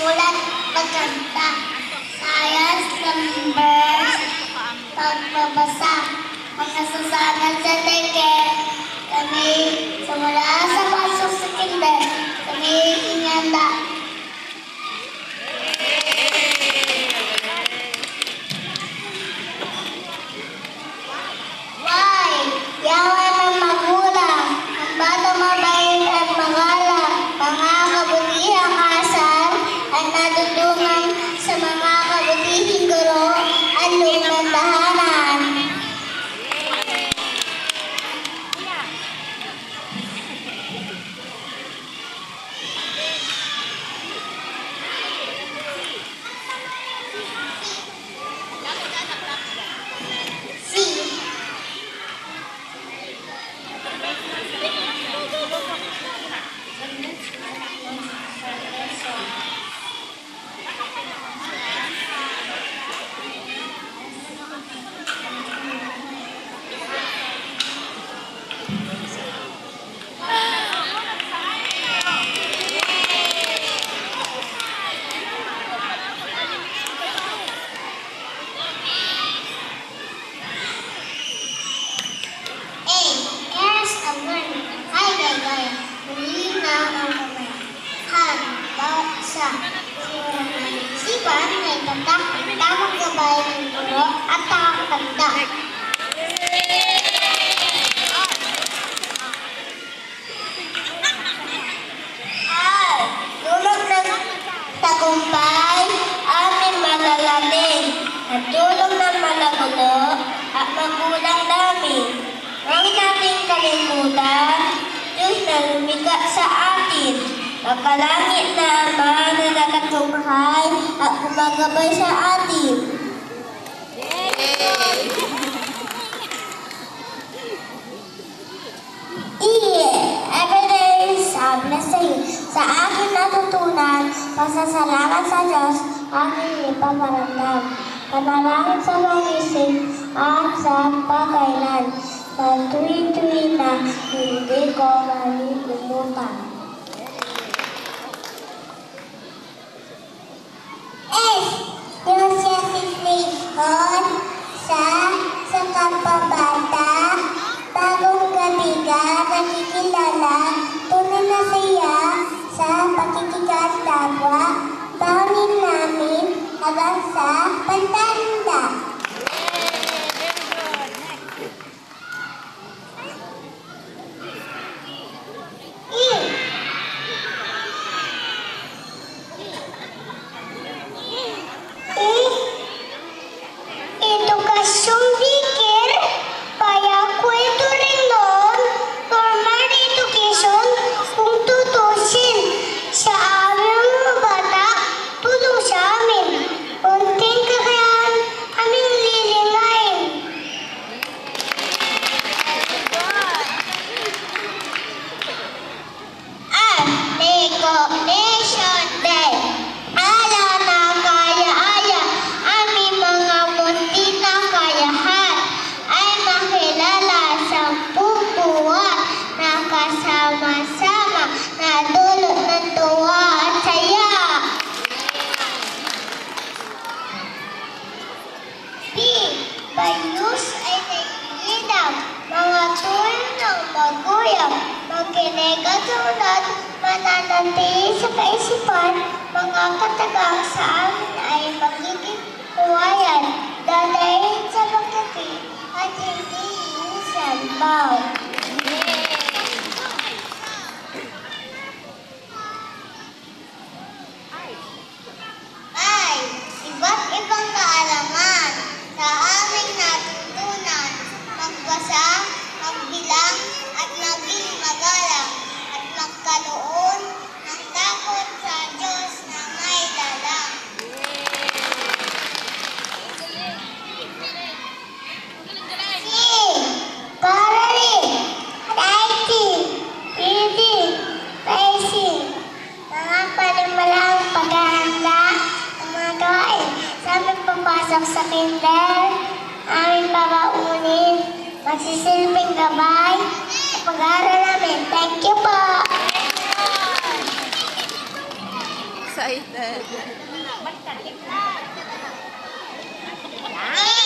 magsulat, magkanta, science, numbers, pagbabasa, mga sasangan sa teke, kami simula sa pasok sa kinder, kami inyanda. Why? Yawan ng magulang, ang bata mabait at magalang, mga kabutihang asal at natutungan sa mga kabutihing guro at lumang tahanan. Isipan ay tatak ang tamang gabay ng guro at takang-tanda. Tulog ng tagumpay, amin malalating, at tulog ng malagulo at magulang namin. Huwag nating kalimutan, Diyos na lumikha sa atin. Nakalangit na Ama na nakatunghay at gumagabay sa atin. Everyday sabi na sa'yo, sa akin natutunan, pasasalamat sa Diyos, aking ipaparamdam. Panalangin sa magising at sa pagkailan, na tuwi-tuwi na hindi ko malilimutan. Diyos yasisihon sa kapabata, bagong gabiga, nakikilala, tunay na siya sa pakikikatawa, bawin namin hanggang sa pagtanda. Edukasyong pikir, kaya kwento rin noon, formal education kung tutusin. Sa aming mga bata, tulong sa amin. Konting kakayahan, aming lilingayin. Recognition Day. Ala na kaya-aya, aming mga munti na kayahan ay makilala sa pupuan na kasama-sama na dulot ng tuwa at saya. Bayus ay naiinam, mga tulong ng magulang, makinig at sunod, mananatili sa kaisipan, mga katagang sa amin ay magiging huwayan, dadahin sa pagkati at hindi isalbaw. Ay, iba't ibang kaalaman sa aming natutunan, magbasa, magbilang, at maging magalang, at magkaroon ng takot sa Diyos na may dalang. Caroling, writing, reading, tracing, mga palimalang paghahanda, ang mga gawain sa aming papasok sa kinder, aming babaunin, magsisilbing gabay sa pag-aaral namin. Thank you po! excited. Yan.